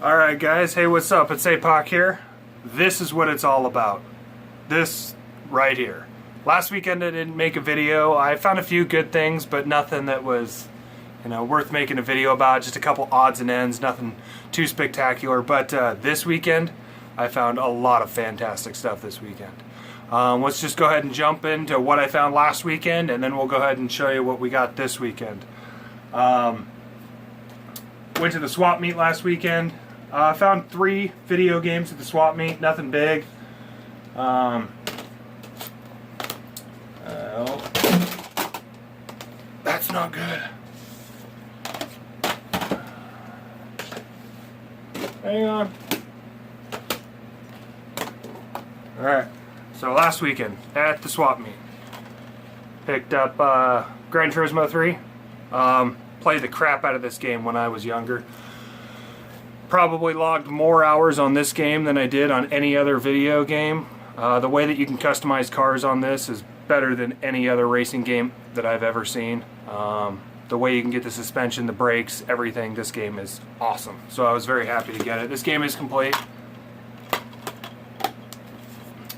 Alright guys, hey, what's up? It's APOC here. This is what it's all about. This right here. Last weekend I didn't make a video. I found a few good things, but nothing that was, worth making a video about. Just a couple odds and ends, nothing too spectacular. But this weekend, I found a lot of fantastic stuff this weekend. Let's just go ahead and jump into what I found last weekend, and then we'll go ahead and show you what we got this weekend. Went to the swap meet last weekend. I found 3 video games at the swap meet, nothing big. Well, that's not good. Hang on. Alright, so last weekend at the swap meet, picked up Gran Turismo 3. Played the crap out of this game when I was younger. Probably logged more hours on this game than I did on any other video game. The way that you can customize cars on this is better than any other racing game that I've ever seen. The way you can get the suspension, the brakes, everything, this game is awesome. So I was very happy to get it. This game is complete.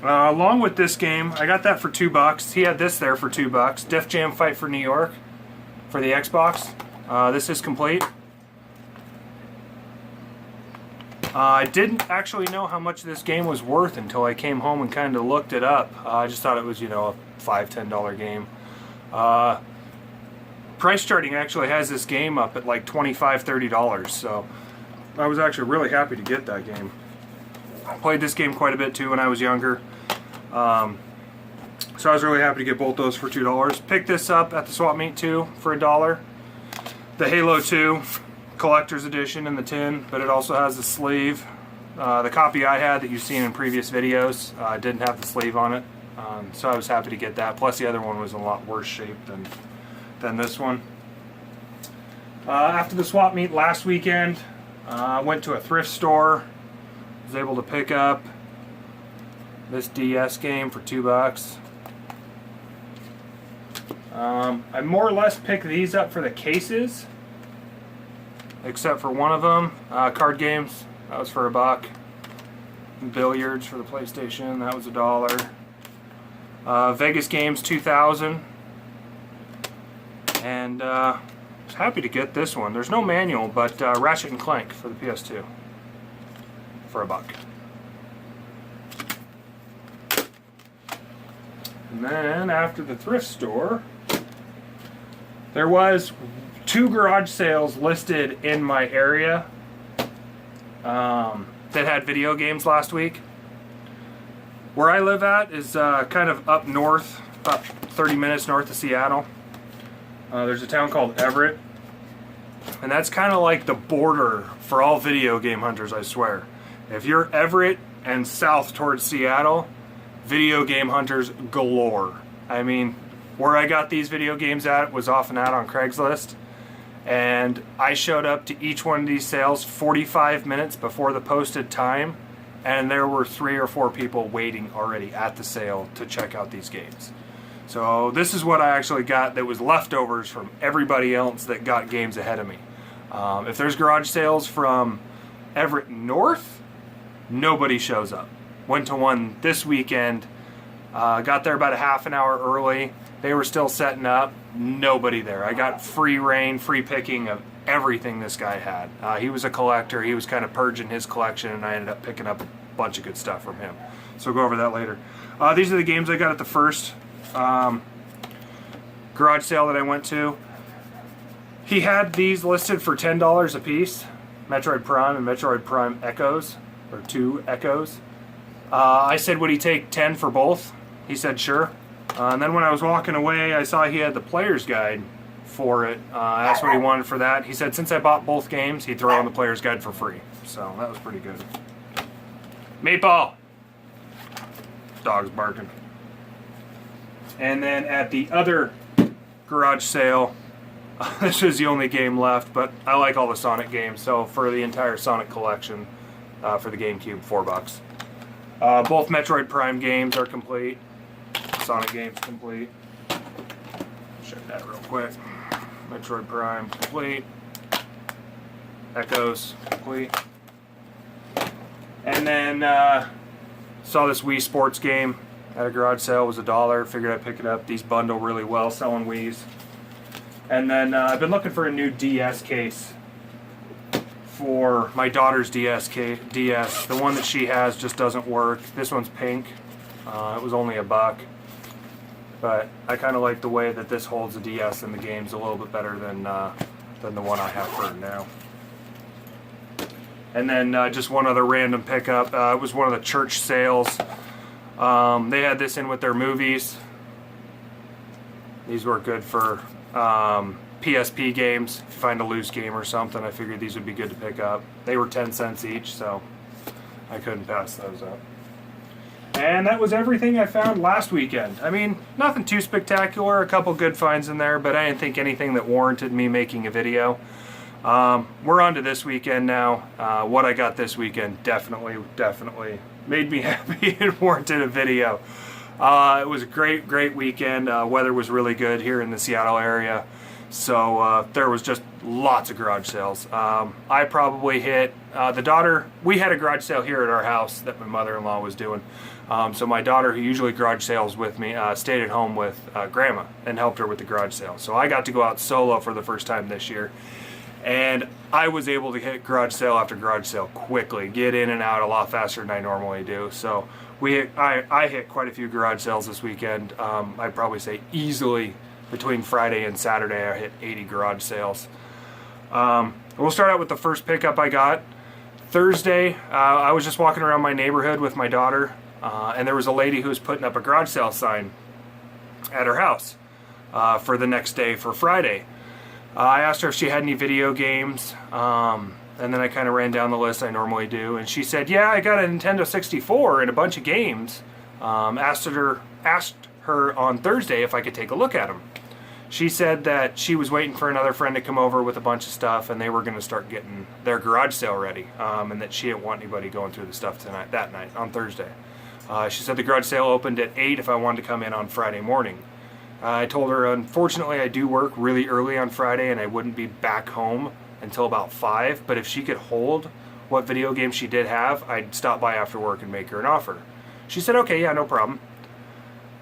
Along with this game, I got that for $2. He had this there for $2. Def Jam Fight for New York for the Xbox. This is complete. I didn't actually know how much this game was worth until I came home and kind of looked it up. I just thought it was, a $5, $10 game. Price Charting actually has this game up at like $25, $30, so I was actually really happy to get that game. I played this game quite a bit too when I was younger. So I was really happy to get both those for $2. Picked this up at the swap meet too for $1. The Halo 2 Collector's Edition in the tin, but it also has the sleeve. The copy I had that you've seen in previous videos didn't have the sleeve on it, so I was happy to get that. Plus the other one was in a lot worse shape than this one. After the swap meet last weekend, I went to a thrift store. Was able to pick up this DS game for $2. I more or less picked these up for the cases, except for one of them. Card games, that was for $1. Billiards for the PlayStation, that was $1. Vegas Games 2000, and I was happy to get this one. There's no manual, but Ratchet and Clank for the PS2 for $1. And then after the thrift store, there was 2 garage sales listed in my area that had video games last week. Where I live at is kind of up north, about 30 minutes north of Seattle. There's a town called Everett, and that's kind of like the border for all video game hunters, I swear. If you're Everett and south towards Seattle, video game hunters galore. I mean, where I got these video games at was off an ad on Craigslist, and I showed up to each one of these sales 45 minutes before the posted time, and there were 3 or 4 people waiting already at the sale to check out these games. So this is what I actually got that was leftovers from everybody else that got games ahead of me. If there's garage sales from Everett North, nobody shows up. Went to one this weekend, got there about a half an hour early. They were still setting up, nobody there. I got free reign, free picking of everything this guy had. He was a collector, he was kind of purging his collection, and I ended up picking up a bunch of good stuff from him. So we'll go over that later. These are the games I got at the first garage sale that I went to. He had these listed for $10 a piece, Metroid Prime and Metroid Prime Echoes, or 2 Echoes. I said, would he take 10 for both? He said, sure. And then when I was walking away, I saw he had the player's guide for it. I asked what he wanted for that. He said since I bought both games, he'd throw in the player's guide for free. So that was pretty good. Meatball! Dog's barking. And then at the other garage sale, this was the only game left, but I like all the Sonic games, so for the entire Sonic collection for the GameCube, $4. Both Metroid Prime games are complete. Sonic games complete. Check that real quick. Metroid Prime complete. Echoes complete. And then saw this Wii Sports game at a garage sale. It was $1. Figured I'd pick it up. These bundle really well selling Wiis. And then I've been looking for a new DS case for my daughter's DS. The one that she has just doesn't work. This one's pink. It was only $1. But I kind of like the way that this holds the DS in the games a little bit better than the one I have for it now. And then just one other random pickup. It was one of the church sales. They had this in with their movies. These were good for PSP games. If you find a loose game or something, I figured these would be good to pick up. They were 10 cents each, so I couldn't pass those up. And that was everything I found last weekend. I mean, nothing too spectacular. A couple good finds in there, but I didn't think anything that warranted me making a video. We're on to this weekend now. What I got this weekend definitely made me happy and warranted a video. It was a great weekend. Weather was really good here in the Seattle area. So there was just lots of garage sales. I probably hit we had a garage sale here at our house that my mother-in-law was doing. So my daughter, who usually garage sales with me, stayed at home with Grandma and helped her with the garage sale. So I got to go out solo for the first time this year. And I was able to hit garage sale after garage sale quickly, get in and out a lot faster than I normally do. So I hit quite a few garage sales this weekend. I'd probably say easily between Friday and Saturday I hit 80 garage sales. We'll start out with the first pickup I got. Thursday, I was just walking around my neighborhood with my daughter, and there was a lady who was putting up a garage sale sign at her house for the next day, for Friday. I asked her if she had any video games, and then I kind of ran down the list I normally do, and she said, yeah, I got a Nintendo 64 and a bunch of games. Asked her on Thursday if I could take a look at them. She said that she was waiting for another friend to come over with a bunch of stuff, and they were going to start getting their garage sale ready, and that she didn't want anybody going through the stuff that night, on Thursday. She said the garage sale opened at 8 if I wanted to come in on Friday morning. I told her, unfortunately, I do work really early on Friday, and I wouldn't be back home until about 5, but if she could hold what video games she did have, I'd stop by after work and make her an offer. She said, okay, yeah, no problem.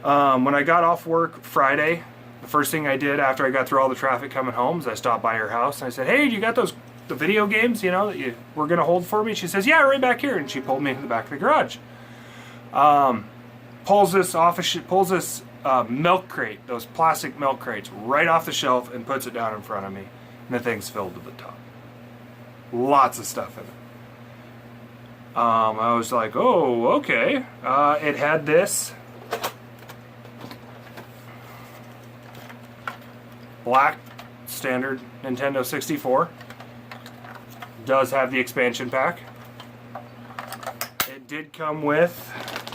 When I got off work Friday, the first thing I did after I got through all the traffic coming home is I stopped by her house and I said, hey, you got the video games, you know, that you were going to hold for me? She says, yeah, right back here. And she pulled me into the back of the garage. Pulls this milk crate, those plastic milk crates, right off the shelf and puts it down in front of me. And the thing's filled to the top. Lots of stuff in it. I was like, oh, okay. It had this black standard Nintendo 64. Does have the expansion pack. It did come with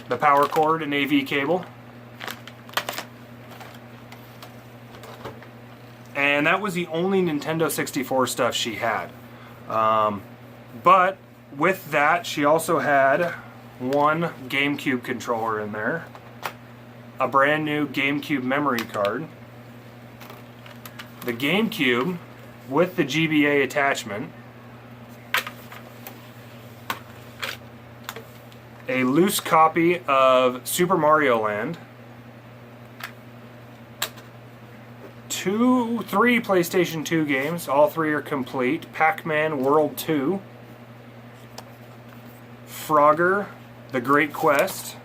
the power cord and AV cable. And that was the only Nintendo 64 stuff she had. But with that, she also had one GameCube controller in there, a brand new GameCube memory card, the GameCube with the GBA attachment, a loose copy of Super Mario Land, 3 PlayStation 2 games, all 3 are complete, Pac-Man World 2, Frogger, The Great Quest,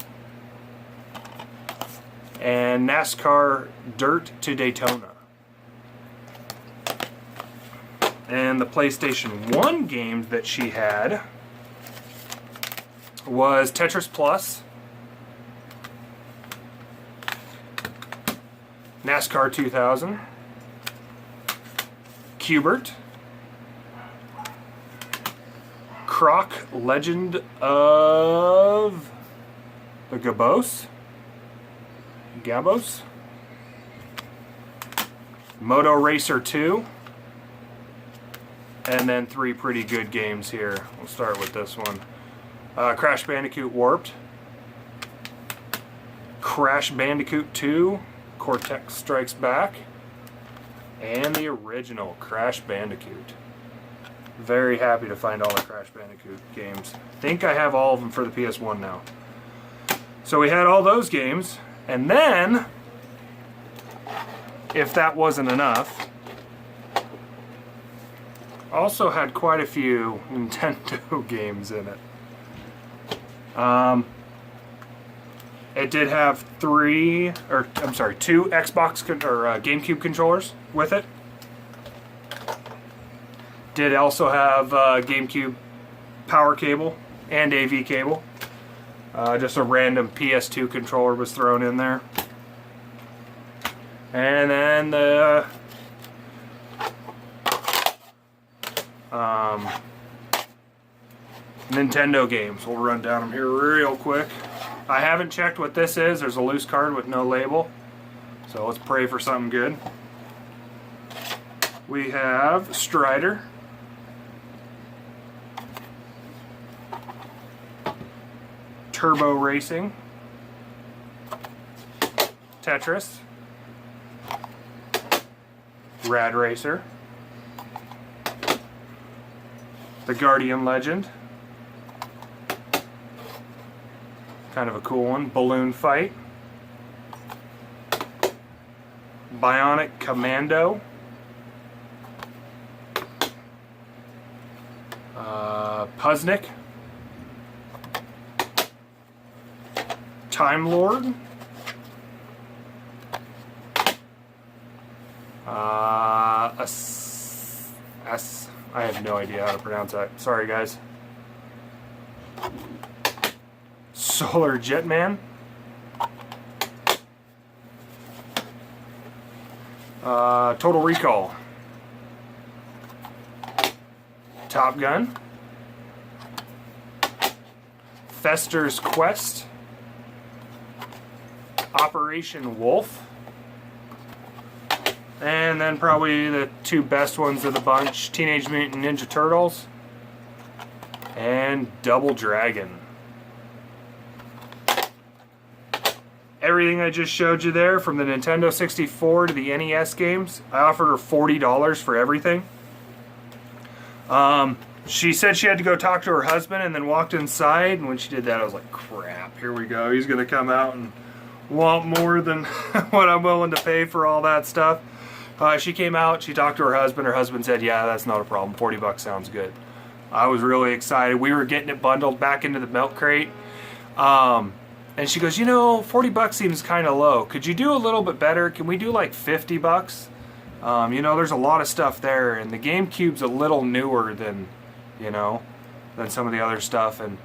and NASCAR Dirt to Daytona. And the PlayStation 1 games that she had was Tetris Plus, NASCAR 2000, Q*bert, Croc Legend of the Gabos, Moto Racer 2, and then 3 pretty good games here. We'll start with this one. Crash Bandicoot Warped, Crash Bandicoot 2, Cortex Strikes Back, and the original Crash Bandicoot. Very happy to find all the Crash Bandicoot games. Think I have all of them for the PS1 now. So we had all those games, and then, if that wasn't enough, also had quite a few Nintendo games in it. It did have two Xbox GameCube controllers with it. Did also have GameCube power cable and AV cable. Just a random PS2 controller was thrown in there. And then the Nintendo games. We'll run down them here real quick. I haven't checked what this is. There's a loose card with no label. So let's pray for something good. We have Strider. Turbo Racing. Tetris. Rad Racer. The Guardian Legend. Kind of a cool one. Balloon Fight. Bionic Commando. Puzznic. Time Lord. I have no idea how to pronounce that. Sorry, guys. Solar Jetman. Total Recall. Top Gun. Fester's Quest. Operation Wolf. And then probably the two best ones of the bunch, Teenage Mutant Ninja Turtles and Double Dragon. Everything I just showed you there, from the Nintendo 64 to the NES games, I offered her $40 for everything. She said she had to go talk to her husband and then walked inside, and when she did that I was like, crap, here we go. He's going to come out and want more than what I'm willing to pay for all that stuff. She came out, she talked to her husband. Her husband said, yeah, that's not a problem. $40 sounds good. I was really excited. We were getting it bundled back into the milk crate. And she goes, you know, $40 seems kind of low. Could you do a little bit better? Can we do like $50? You know, there's a lot of stuff there. And the GameCube's a little newer than, you know, than some of the other stuff. And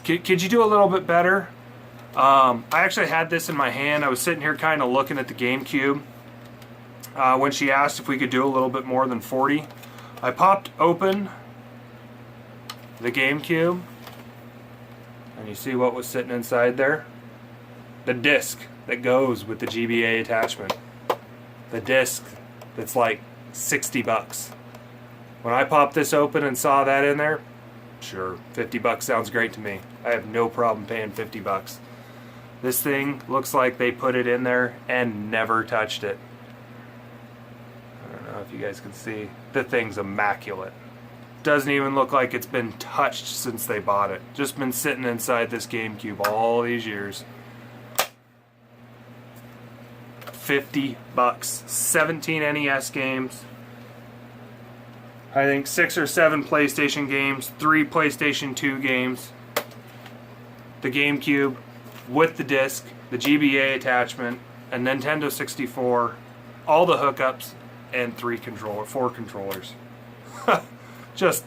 could you do a little bit better? I actually had this in my hand. I was sitting here kind of looking at the GameCube. When she asked if we could do a little bit more than 40, I popped open the GameCube, and you see what was sitting inside there? The disc that goes with the GBA attachment. The disc that's like $60. When I popped this open and saw that in there, sure, $50 sounds great to me. I have no problem paying $50. This thing looks like they put it in there and never touched it. I don't know if you guys can see. The thing's immaculate. Doesn't even look like it's been touched since they bought it. Just been sitting inside this GameCube all these years. $50. 17 NES games. I think 6 or 7 PlayStation games. 3 PlayStation 2 games. The GameCube with the disc, the GBA attachment, a Nintendo 64, all the hookups, and 4 controllers. Just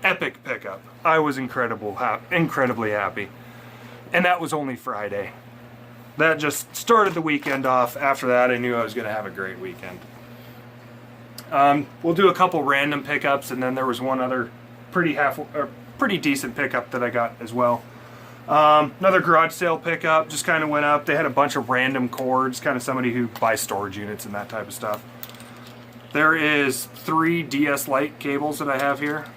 epic pickup. I was incredibly happy. And that was only Friday. That just started the weekend off. After that, I knew I was going to have a great weekend. We'll do a couple random pickups, and then there was one other pretty decent pickup that I got as well. Another garage sale pickup, just kind of went up. They had a bunch of random cords, kind of somebody who buys storage units and that type of stuff. There is 3 DS Lite cables that I have here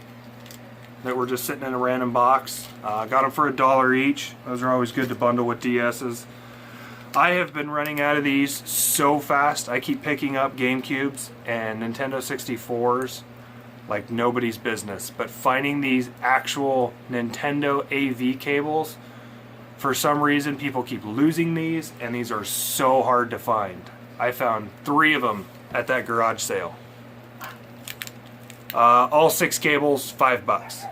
that were just sitting in a random box. Got them for $1 each. Those are always good to bundle with DS's. I have been running out of these so fast. I keep picking up GameCubes and Nintendo 64s like nobody's business. But finding these actual Nintendo AV cables, for some reason people keep losing these, and these are so hard to find. I found 3 of them at that garage sale. All 6 cables, $5.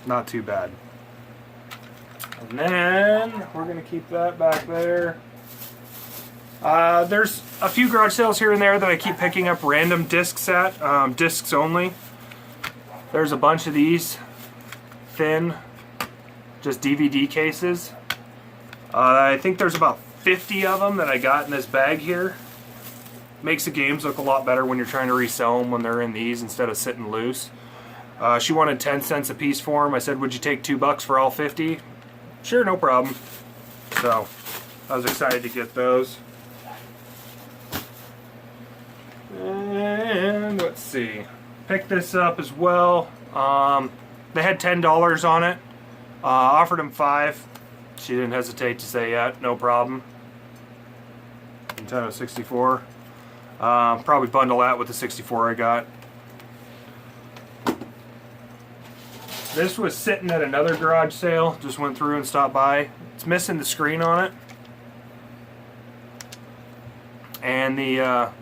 Not too bad. And then we're gonna keep that back there. There's a few garage sales here and there that I keep picking up random discs at, discs only. There's a bunch of these thin, just DVD cases. I think there's about 50 of them that I got in this bag here. Makes the games look a lot better when you're trying to resell them when they're in these instead of sitting loose. She wanted 10 cents a piece for them. I said, would you take $2 for all 50? Sure, no problem. So I was excited to get those. And let's see, picked this up as well. They had $10 on it. Offered him $5. She didn't hesitate to say, yeah, no problem. Nintendo 64. Probably bundle that with the 64 I got. This was sitting at another garage sale. Just went through and stopped by. It's missing the screen on it, and the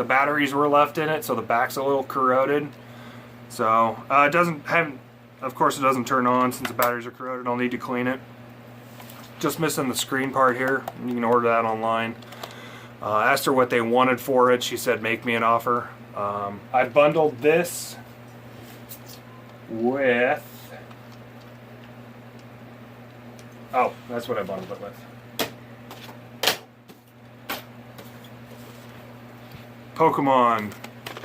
batteries were left in it, so the back's a little corroded. So it doesn't have. Of course, it doesn't turn on since the batteries are corroded. I'll need to clean it. Just missing the screen part here. You can order that online. Asked her what they wanted for it. She said, make me an offer. I bundled this with... Oh, that's what I bundled it with. Pokemon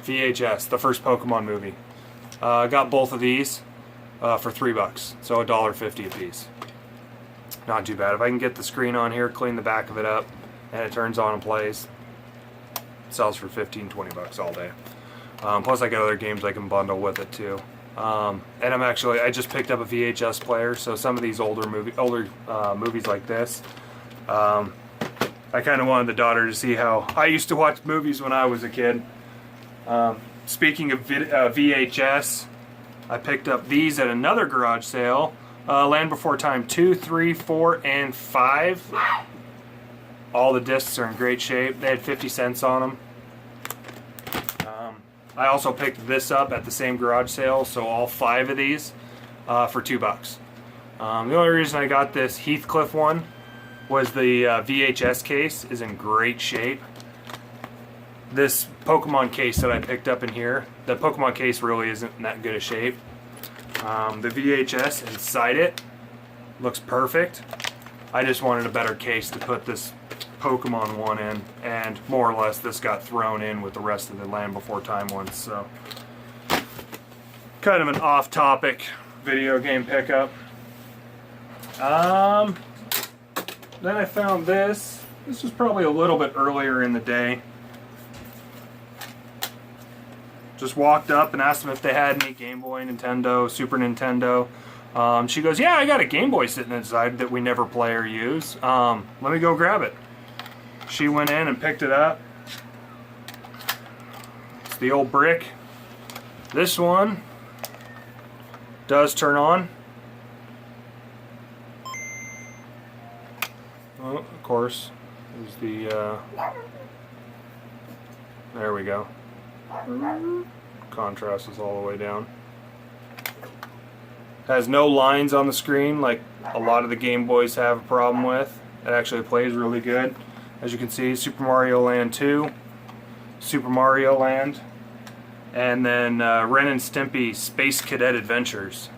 VHS, the first Pokemon movie. Got both of these for $3, so $1.50 a piece. Not too bad. If I can get the screen on here, clean the back of it up, and it turns on and plays, it sells for $15-20 all day. Plus I got other games I can bundle with it too. And I just picked up a VHS player, so some of these older movies like this, I kind of wanted the daughter to see how I used to watch movies when I was a kid. Speaking of VHS, I picked up these at another garage sale. Land Before Time 2, 3, 4, and 5. All the discs are in great shape. They had 50 cents on them. I also picked this up at the same garage sale, so all 5 of these for $2. The only reason I got this Heathcliff one was the VHS case is in great shape. This Pokemon case that I picked up in here, the Pokemon case really isn't in that good a shape. The VHS inside it looks perfect. I just wanted a better case to put this Pokemon one in, and more or less this got thrown in with the rest of the Land Before Time ones, so kind of an off-topic video game pickup. Then I found this. This was probably a little bit earlier in the day. Just walked up and asked them if they had any Game Boy, Nintendo, Super Nintendo. She goes, yeah, I got a Game Boy sitting inside that we never play or use. Let me go grab it. She went in and picked it up. It's the old brick. This one does turn on. Oh, of course, there's the, there we go. Contrast is all the way down. Has no lines on the screen like a lot of the Game Boys have a problem with. It actually plays really good. As you can see, Super Mario Land 2, Super Mario Land, and then Ren and Stimpy Space Cadet Adventures.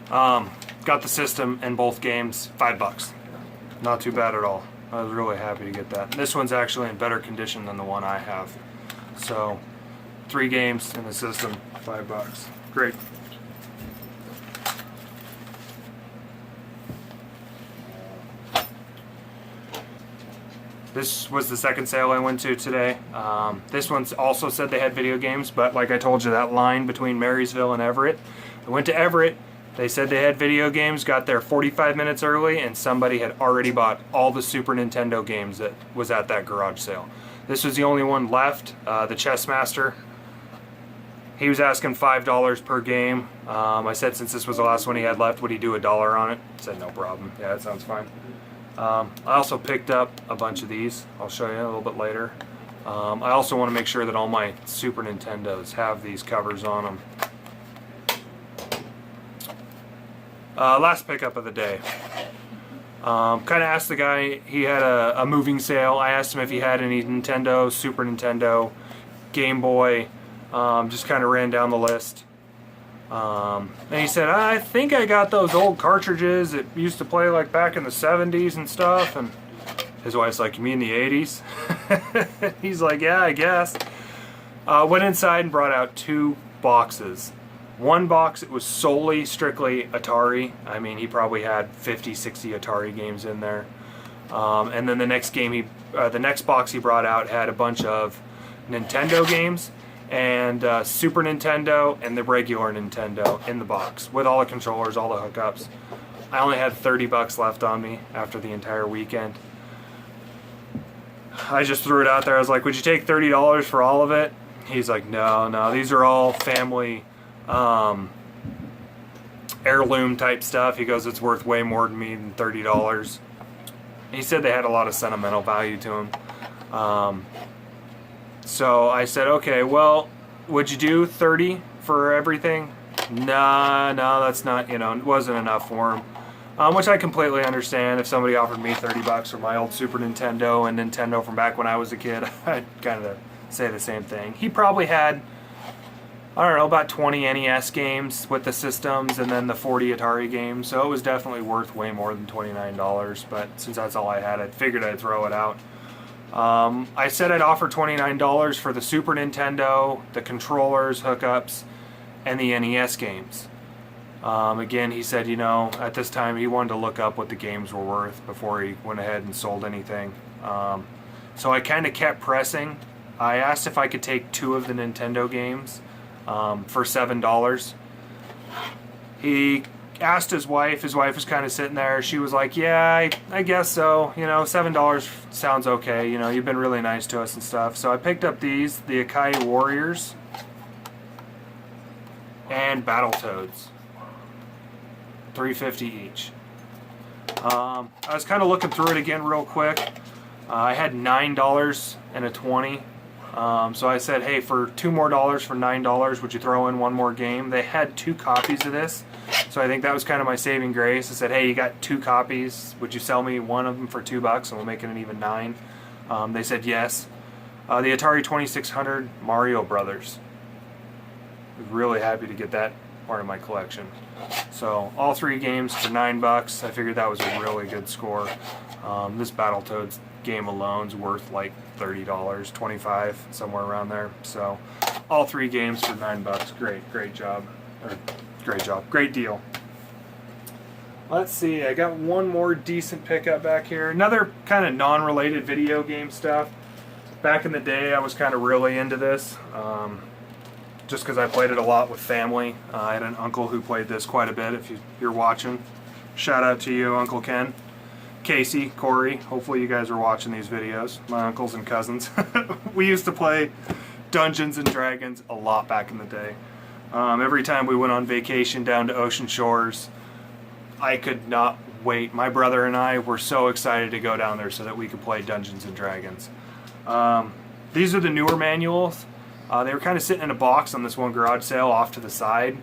Got the system in both games, $5. Not too bad at all. I was really happy to get that. This one's actually in better condition than the one I have. So, 3 games in the system, $5. Great. This was the second sale I went to today. This one also said they had video games, but like I told you, that line between Marysville and Everett. I went to Everett. They said they had video games, got there 45 minutes early, and somebody had already bought all the Super Nintendo games that was at that garage sale. This was the only one left, the Chessmaster. He was asking $5 per game. I said since this was the last one he had left, would he do $1 on it? He said no problem. Yeah, that sounds fine. I also picked up a bunch of these. I'll show you a little bit later. I also want to make sure that all my Super Nintendos have these covers on them. Last pickup of the day. Kind of asked the guy, he had a moving sale. I asked him if he had any Nintendo, Super Nintendo, Game Boy. Just kind of ran down the list. And he said, I think I got those old cartridges that used to play like back in the 70s and stuff. And his wife's like, you mean the 80s? He's like, yeah, I guess. Went inside and brought out 2 boxes. One box, it was solely, strictly Atari. I mean, he probably had 50, 60 Atari games in there. And then the next box he brought out had a bunch of Nintendo games and Super Nintendo and the regular Nintendo in the box with all the controllers, all the hookups. I only had $30 left on me after the entire weekend. I just threw it out there. I was like, would you take $30 for all of it? He's like, no, these are all family heirloom type stuff. He goes, it's worth way more to me than $30. He said they had a lot of sentimental value to him. So I said, okay, well, would you do 30 for everything? No, that's not, it wasn't enough for him. Which I completely understand. If somebody offered me $30 for my old Super Nintendo and Nintendo from back when I was a kid, I'd kind of say the same thing. He probably had, I don't know, about 20 NES games with the systems and then the 40 Atari games, so it was definitely worth way more than $29, but since that's all I had, I figured I'd throw it out. I said I'd offer $29 for the Super Nintendo, the controllers, hookups, and the NES games. Again, he said, at this time he wanted to look up what the games were worth before he went ahead and sold anything. So I kind of kept pressing. I asked if I could take 2 of the Nintendo games for $7. He asked his wife. His wife was kind of sitting there. She was like, yeah, I guess so. $7 sounds okay. You've been really nice to us and stuff. So I picked up these, the Akai Warriors and Battletoads. $3.50 each. I was kind of looking through it again real quick. I had $9 and a 20. So I said, hey, for $2 more for $9, would you throw in one more game? They had 2 copies of this, so I think that was kind of my saving grace. I said, hey, you got 2 copies. Would you sell me one of them for $2 and we'll make it an even 9? They said yes. The Atari 2600 Mario Brothers. I was really happy to get that part of my collection. So all 3 games for $9. I figured that was a really good score. This Battletoads game alone's worth like $30, $25, somewhere around there. So all 3 games for $9. Great job. Great deal. Let's see, I got one more decent pickup back here. Another kind of non-related video game stuff. Back in the day, I was kind of really into this. Just because I played it a lot with family. I had an uncle who played this quite a bit. If you're watching, shout out to you, Uncle Ken. Casey, Corey, hopefully you guys are watching these videos, my uncles and cousins. We used to play Dungeons and Dragons a lot back in the day. Every time we went on vacation down to Ocean Shores, I could not wait. My brother and I were so excited to go down there so that we could play Dungeons and Dragons. These are the newer manuals. They were kind of sitting in a box on this one garage sale off to the side.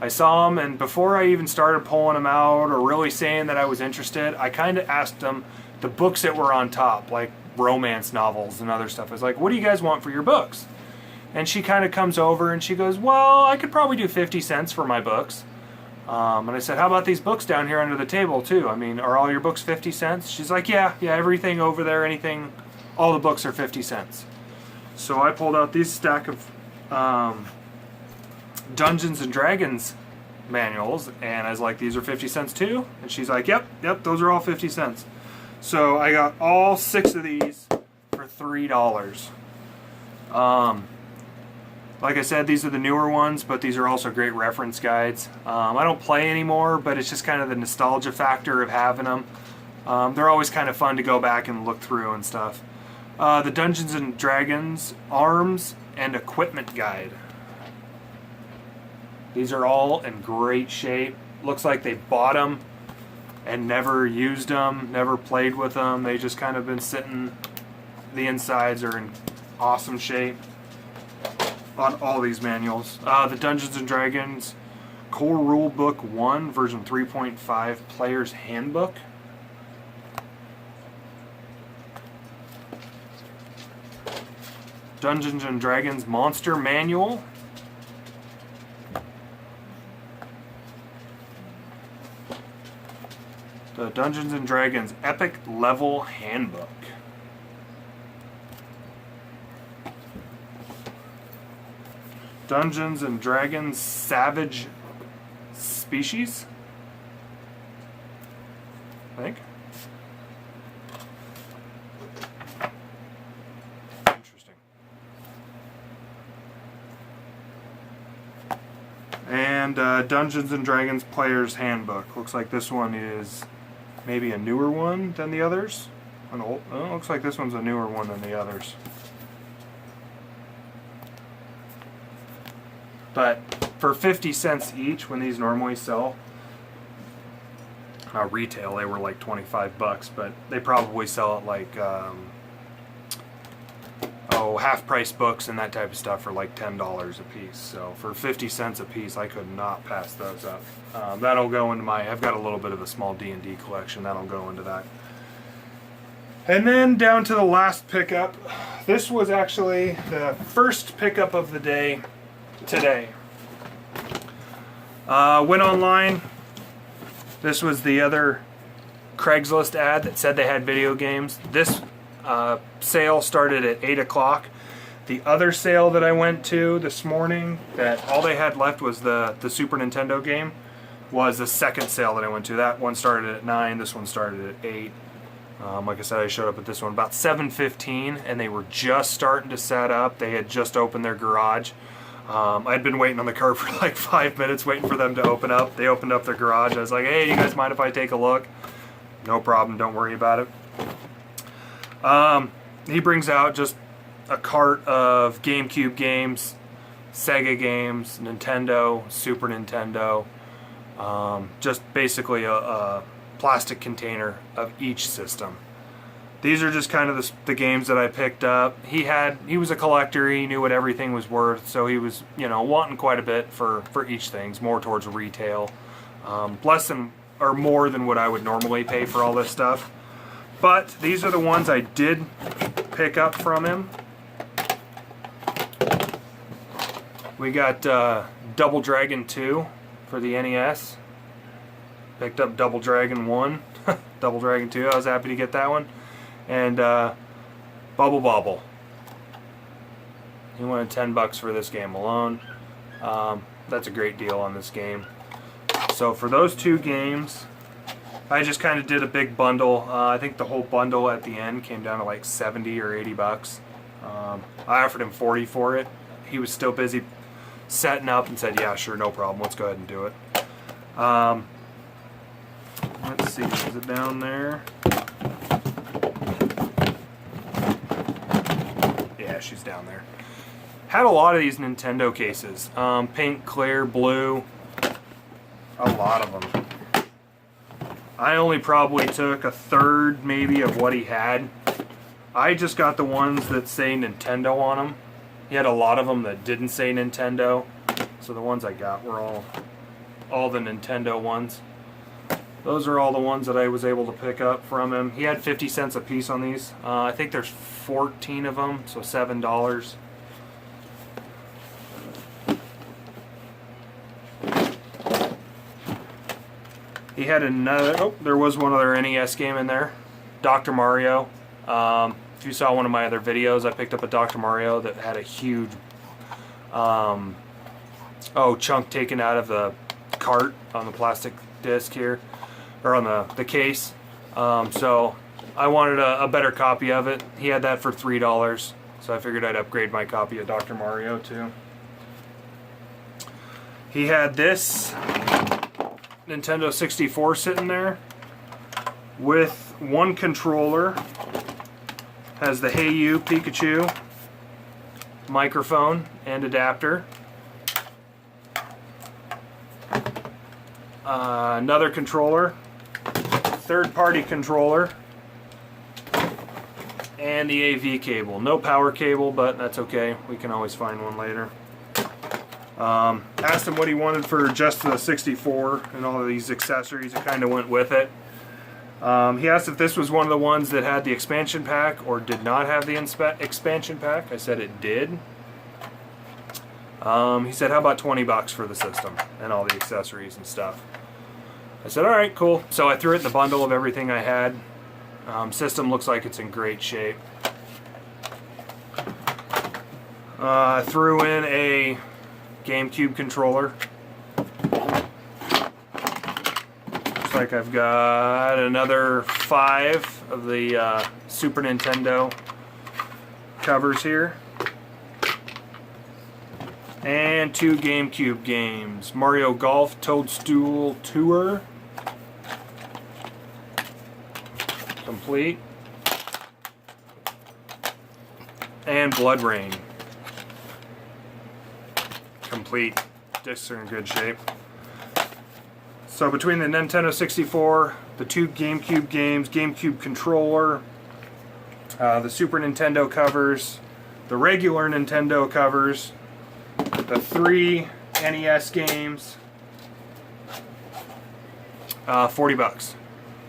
I saw them, and before I even started pulling them out or really saying that I was interested, I kind of asked them the books that were on top, like romance novels and other stuff. I was like, what do you guys want for your books? And she kind of comes over and she goes, well, I could probably do 50 cents for my books. And I said, how about these books down here under the table too? I mean, are all your books 50 cents? She's like, yeah, everything over there, anything, all the books are 50 cents. So I pulled out these stack of Dungeons and Dragons manuals, and I was like, these are 50 cents too? And she's like, yep, those are all 50 cents. So I got all 6 of these for $3. Like I said, these are the newer ones, but these are also great reference guides. I don't play anymore, but it's just kind of the nostalgia factor of having them. They're always kind of fun to go back and look through and stuff. The Dungeons and Dragons Arms and Equipment Guide. These are all in great shape. Looks like they bought them and never used them, never played with them. They just kind of been sitting. The insides are in awesome shape on all these manuals. The Dungeons and Dragons Core Rulebook 1, version 3.5 Player's Handbook. Dungeons and Dragons Monster Manual. The Dungeons and Dragons Epic Level Handbook. Dungeons and Dragons Savage Species, I think. Interesting. And Dungeons and Dragons Player's Handbook. Looks like this one is maybe a newer one than the others. Looks like this one's a newer one than the others. But for 50 cents each, when these normally sell retail, they were like 25 bucks, but they probably sell at like half price books and that type of stuff for like $10 a piece. So for 50 cents a piece, I could not pass those up. That'll go into I've got a little bit of a small D&D collection, that'll go into that. And then down to the last pickup. This was actually the first pickup of the day today. Went online. This was the other Craigslist ad that said they had video games. This sale started at 8 o'clock. The other sale that I went to this morning, that all they had left was the Super Nintendo game, was the second sale that I went to. That one started at 9, this one started at 8. Like I said, I showed up at this one about 7:15, and they were just starting to set up. They had just opened their garage. I'd been waiting on the car for like 5 minutes, waiting for them to open up. They opened up their garage. I was like, hey, you guys mind if I take a look? No problem, don't worry about it. He brings out just a cart of GameCube games, Sega games, Nintendo, Super Nintendo, just basically a plastic container of each system. These are just kind of the games that I picked up. He was a collector, he knew what everything was worth, so he was, wanting quite a bit for each thing, more towards retail. Less than, or more than what I would normally pay for all this stuff. But these are the ones I did pick up from him. We got Double Dragon 2 for the NES. Picked up Double Dragon 1, Double Dragon 2, I was happy to get that one. And Bubble Bobble. He wanted 10 bucks for this game alone. That's a great deal on this game. So for those two games, I just kind of did a big bundle. I think the whole bundle at the end came down to like 70 or 80 bucks. I offered him 40 for it. He was still busy setting up and said, yeah, sure, no problem. Let's go ahead and do it. Let's see, is it down there? Yeah, she's down there. Had a lot of these Nintendo cases. Pink, clear, blue. A lot of them. I only probably took a third, maybe, of what he had. I just got the ones that say Nintendo on them. He had a lot of them that didn't say Nintendo. So the ones I got were all the Nintendo ones. Those are all the ones that I was able to pick up from him. He had 50 cents a piece on these. I think there's 14 of them, so $7. He had another, there was one other NES game in there. Dr. Mario. If you saw one of my other videos, I picked up a Dr. Mario that had a huge chunk taken out of the cart on the plastic disc here, or on the case. So I wanted a better copy of it. He had that for $3, so I figured I'd upgrade my copy of Dr. Mario too. He had this Nintendo 64 sitting there with one controller. Has the Hey You Pikachu microphone and adapter. Another controller, third-party controller, and the AV cable. No power cable, but that's okay. We can always find one later. Asked him what he wanted for just the 64 and all of these accessories. It kind of went with it. He asked if this was one of the ones that had the expansion pack or did not have the expansion pack. I said it did. He said, how about 20 bucks for the system and all the accessories and stuff? I said, alright, cool. So I threw it in the bundle of everything I had. System looks like it's in great shape. I threw in a GameCube controller. Looks like I've got another 5 of the Super Nintendo covers here. And 2 GameCube games. Mario Golf Toadstool Tour. Complete. And Blood Rain. Complete. Discs are in good shape. So between the Nintendo 64, the 2 GameCube games, GameCube controller, the Super Nintendo covers, the regular Nintendo covers, the 3 NES games, 40 bucks.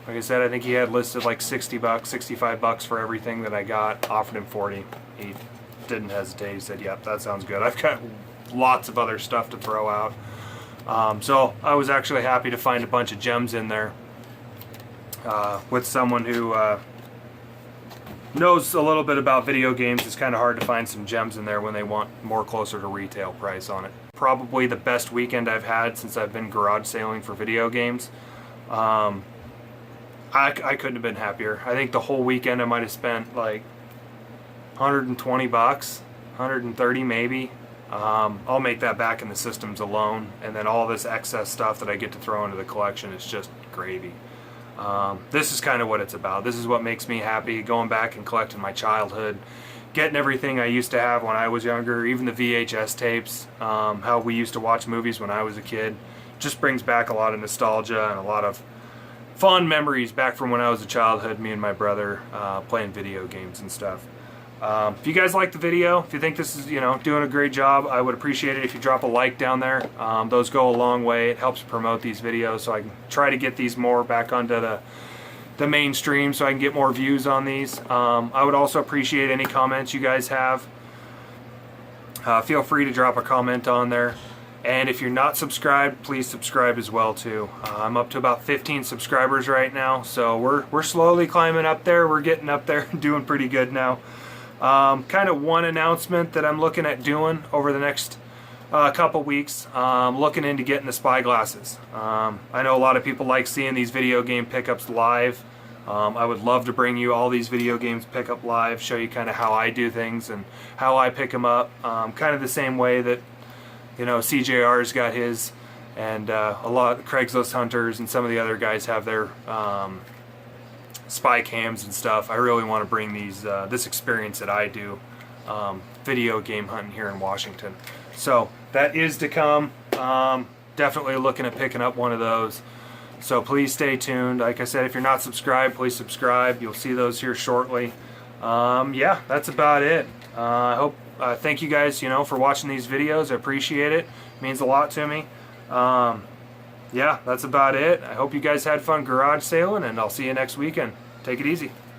Like I said, I think he had listed like 60 bucks, 65 bucks for everything that I got. Offered him 40. He didn't hesitate. He said, yep, that sounds good. I've got lots of other stuff to throw out. So I was actually happy to find a bunch of gems in there with someone who knows a little bit about video games. It's kind of hard to find some gems in there when they want more closer to retail price on it. Probably the best weekend I've had since I've been garage sailing for video games. I couldn't have been happier. I think the whole weekend I might have spent like 120 bucks, 130 maybe. I'll make that back in the systems alone, and then all this excess stuff that I get to throw into the collection is just gravy. This is kind of what it's about. This is what makes me happy, going back and collecting my childhood, getting everything I used to have when I was younger, even the VHS tapes, how we used to watch movies when I was a kid. Just brings back a lot of nostalgia and a lot of fond memories back from when I was a childhood, me and my brother playing video games and stuff. If you guys like the video, if you think this is, doing a great job, I would appreciate it if you drop a like down there. Those go a long way. It helps promote these videos, so I can try to get these more back onto the mainstream so I can get more views on these. I would also appreciate any comments you guys have. Feel free to drop a comment on there. And if you're not subscribed, please subscribe as well too. I'm up to about 15 subscribers right now, so we're slowly climbing up there. We're getting up there, doing pretty good now. Kind of one announcement that I'm looking at doing over the next couple weeks. Looking into getting the spy glasses. I know a lot of people like seeing these video game pickups live. I would love to bring you all these video games pickup live, show you kind of how I do things and how I pick them up. Kind of the same way that CJR's got his, and a lot of Craigslist Hunters and some of the other guys have their spy cams and stuff. I really want to bring these this experience that I do video game hunting here in Washington. So that is to come. Definitely looking at picking up one of those. So please stay tuned. Like I said, if you're not subscribed, please subscribe. You'll see those here shortly. Yeah, that's about it. I hope. Thank you guys, for watching these videos. I appreciate it. It means a lot to me. Yeah, that's about it. I hope you guys had fun garage sailing, and I'll see you next weekend. Take it easy.